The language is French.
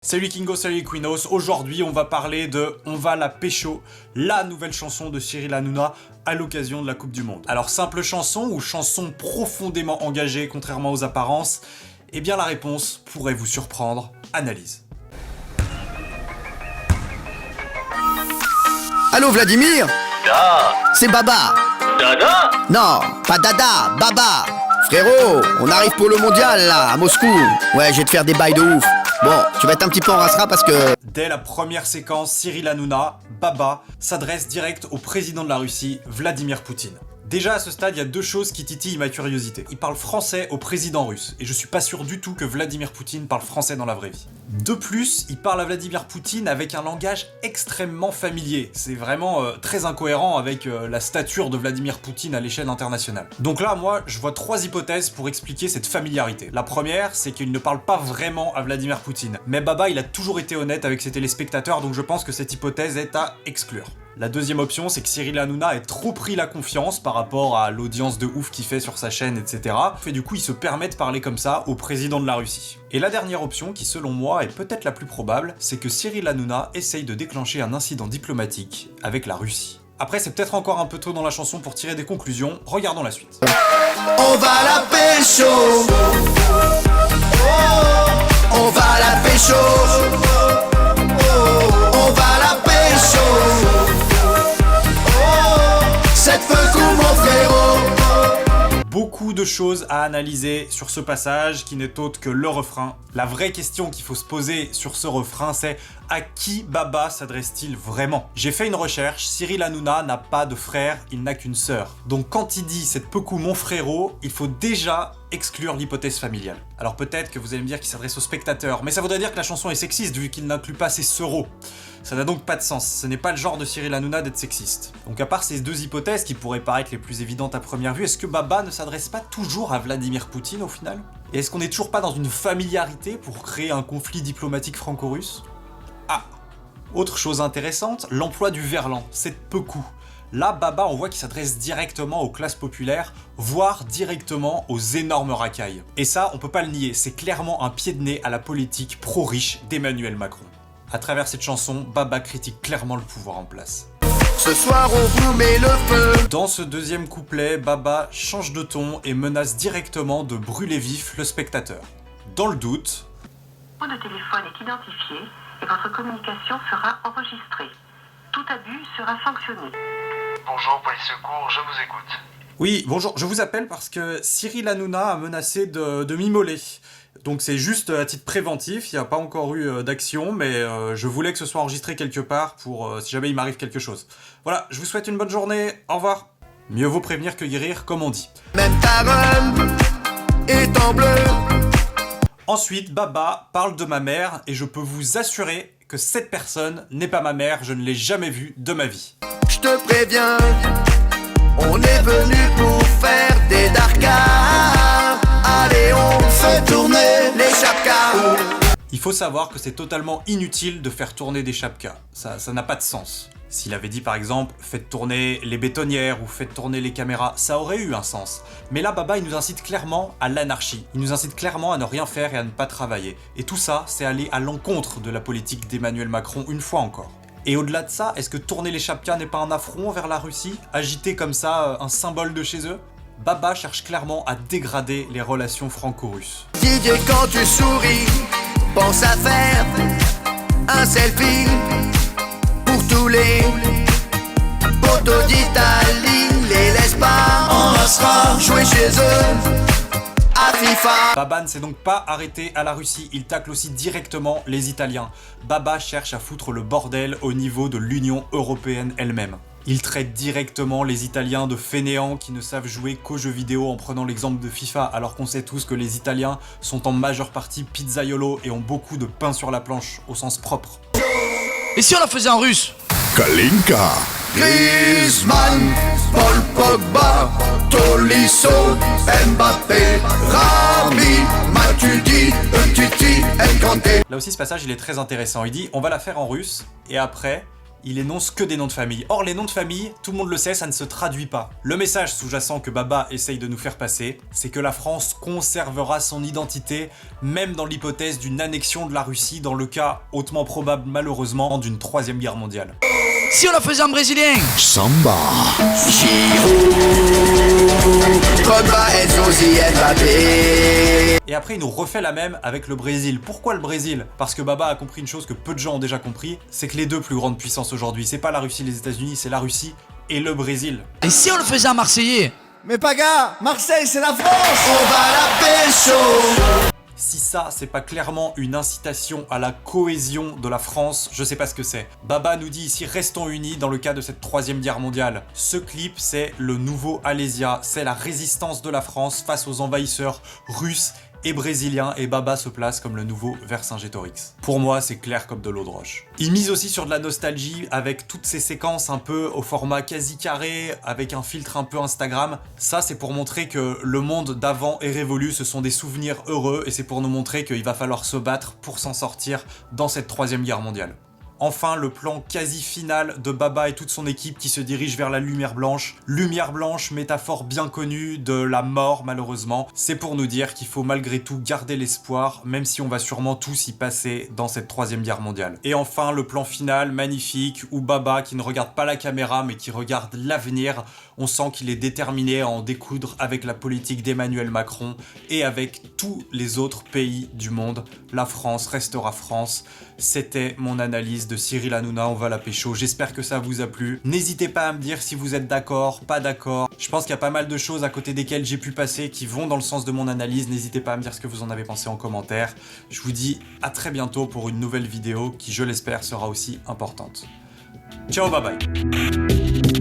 Salut Kingo, salut Equinos, aujourd'hui on va parler de On va la pécho, la nouvelle chanson de Cyril Hanouna à l'occasion de la Coupe du Monde. Alors simple chanson ou chanson profondément engagée contrairement aux apparences? Eh bien la réponse pourrait vous surprendre, analyse. Allô Vladimir? Da. C'est Baba. Dada. Non, pas Dada, Baba. Frérot, on arrive pour le mondial là, à Moscou. Ouais, je vais te faire des bails de ouf. Bon, tu vas être un petit peu en rassera parce que... Dès la première séquence, Cyril Hanouna, Baba, s'adresse direct au président de la Russie, Vladimir Poutine. Déjà à ce stade, il y a deux choses qui titillent ma curiosité. Il parle français au président russe, et je suis pas sûr du tout que Vladimir Poutine parle français dans la vraie vie. De plus, il parle à Vladimir Poutine avec un langage extrêmement familier. C'est vraiment très incohérent avec la stature de Vladimir Poutine à l'échelle internationale. Donc là, moi, je vois trois hypothèses pour expliquer cette familiarité. La première, c'est qu'il ne parle pas vraiment à Vladimir Poutine. Mais Baba, il a toujours été honnête avec ses téléspectateurs, donc je pense que cette hypothèse est à exclure. La deuxième option, c'est que Cyril Hanouna ait trop pris la confiance par rapport à l'audience de ouf qu'il fait sur sa chaîne, etc. Et du coup, il se permet de parler comme ça au président de la Russie. Et la dernière option, qui selon moi est peut-être la plus probable, c'est que Cyril Hanouna essaye de déclencher un incident diplomatique avec la Russie. Après, c'est peut-être encore un peu tôt dans la chanson pour tirer des conclusions, regardons la suite. On va la pécho. On va la pécho. On va la pécho. Cette peu coup mon frérot. Beaucoup de choses à analyser sur ce passage qui n'est autre que le refrain. La vraie question qu'il faut se poser sur ce refrain, c'est à qui Baba s'adresse-t-il vraiment? J'ai fait une recherche, Cyril Hanouna n'a pas de frère, il n'a qu'une sœur. Donc quand il dit cette peu coup mon frérot, il faut déjà exclure l'hypothèse familiale. Alors peut-être que vous allez me dire qu'il s'adresse aux spectateurs, mais ça voudrait dire que la chanson est sexiste vu qu'il n'inclut pas ses seuros. Ça n'a donc pas de sens, ce n'est pas le genre de Cyril Hanouna d'être sexiste. Donc à part ces deux hypothèses qui pourraient paraître les plus évidentes à première vue, est-ce que Baba ne s'adresse pas toujours à Vladimir Poutine au final? Et est-ce qu'on n'est toujours pas dans une familiarité pour créer un conflit diplomatique franco-russe? Ah, autre chose intéressante, l'emploi du verlan, c'est peu coup. Là, Baba, on voit qu'il s'adresse directement aux classes populaires, voire directement aux énormes racailles. Et ça, on peut pas le nier, c'est clairement un pied de nez à la politique pro-riche d'Emmanuel Macron. À travers cette chanson, Baba critique clairement le pouvoir en place. Ce soir on vous met le feu. Dans ce deuxième couplet, Baba change de ton et menace directement de brûler vif le spectateur. Dans le doute... Le numéro de téléphone est identifié et votre communication sera enregistrée. Tout abus sera sanctionné. Bonjour, police secours, je vous écoute. Oui, bonjour, je vous appelle parce que Cyril Hanouna a menacé de m'immoler. Donc c'est juste à titre préventif, il n'y a pas encore eu d'action, mais je voulais que ce soit enregistré quelque part pour si jamais il m'arrive quelque chose. Voilà, je vous souhaite une bonne journée, au revoir. Mieux vaut prévenir que guérir, comme on dit. Même ta rhum est en bleu. Ensuite, Baba parle de ma mère, et je peux vous assurer que cette personne n'est pas ma mère, je ne l'ai jamais vue de ma vie. Je te préviens, on est venu pour faire des darkas. Allez, on fait tourner les chapkas. Il faut savoir que c'est totalement inutile de faire tourner des chapkas, ça n'a pas de sens. S'il avait dit par exemple « faites tourner les bétonnières » ou « faites tourner les caméras », ça aurait eu un sens. Mais là, Baba, il nous incite clairement à l'anarchie. Il nous incite clairement à ne rien faire et à ne pas travailler. Et tout ça, c'est aller à l'encontre de la politique d'Emmanuel Macron une fois encore. Et au-delà de ça, est-ce que tourner les chapkas n'est pas un affront vers la Russie? Agiter comme ça un symbole de chez eux? Baba cherche clairement à dégrader les relations franco-russes. Didier, quand tu souris, pense à faire un selfie pour tous les poteaux d'Italie. Les laisse pas, on laissera jouer chez eux à FIFA. Baba ne s'est donc pas arrêté à la Russie, il tacle aussi directement les Italiens. Baba cherche à foutre le bordel au niveau de l'Union européenne elle-même. Il traite directement les Italiens de fainéants qui ne savent jouer qu'aux jeux vidéo en prenant l'exemple de FIFA, alors qu'on sait tous que les Italiens sont en majeure partie pizzaiolo et ont beaucoup de pain sur la planche, au sens propre. Et si on la faisait en russe? Kalinka. Griezmann, Paul Pogba, Tolisso, Mbappé, Rami, Matuidi, Umtiti, Nkante. Là aussi ce passage il est très intéressant, il dit on va la faire en russe et après il énonce que des noms de famille. Or, les noms de famille, tout le monde le sait, ça ne se traduit pas. Le message sous-jacent que Baba essaye de nous faire passer, c'est que la France conservera son identité, même dans l'hypothèse d'une annexion de la Russie, dans le cas hautement probable, malheureusement, d'une 3e guerre mondiale. Si on la faisait en brésilien. Samba. Giroud, Drogba, Enzo, Mbappé. Et après, il nous refait la même avec le Brésil. Pourquoi le Brésil? Parce que Baba a compris une chose que peu de gens ont déjà compris, c'est que les deux plus grandes puissances aujourd'hui, c'est pas la Russie et les États-Unis, c'est la Russie et le Brésil. Et si on le faisait en marseillais? Mais Paga, Marseille, c'est la France. On va la pécho. Si ça, c'est pas clairement une incitation à la cohésion de la France, je sais pas ce que c'est. Baba nous dit ici, restons unis dans le cas de cette 3e guerre mondiale. Ce clip, c'est le nouveau Alésia, c'est la résistance de la France face aux envahisseurs russes et brésilien, et Baba se place comme le nouveau Vercingétorix. Pour moi, c'est clair comme de l'eau de roche. Il mise aussi sur de la nostalgie avec toutes ces séquences un peu au format quasi carré, avec un filtre un peu Instagram. Ça, c'est pour montrer que le monde d'avant est révolu, ce sont des souvenirs heureux, et c'est pour nous montrer qu'il va falloir se battre pour s'en sortir dans cette 3e guerre mondiale. Enfin, le plan quasi final de Baba et toute son équipe qui se dirige vers la lumière blanche. Lumière blanche, métaphore bien connue de la mort malheureusement. C'est pour nous dire qu'il faut malgré tout garder l'espoir, même si on va sûrement tous y passer dans cette 3e guerre mondiale. Et enfin, le plan final, magnifique, où Baba, qui ne regarde pas la caméra mais qui regarde l'avenir, on sent qu'il est déterminé à en découdre avec la politique d'Emmanuel Macron et avec tous les autres pays du monde. La France restera France. C'était mon analyse de Cyril Hanouna, on va la pécho. J'espère que ça vous a plu. N'hésitez pas à me dire si vous êtes d'accord, pas d'accord. Je pense qu'il y a pas mal de choses à côté desquelles j'ai pu passer qui vont dans le sens de mon analyse. N'hésitez pas à me dire ce que vous en avez pensé en commentaire. Je vous dis à très bientôt pour une nouvelle vidéo qui, je l'espère, sera aussi importante. Ciao, bye bye.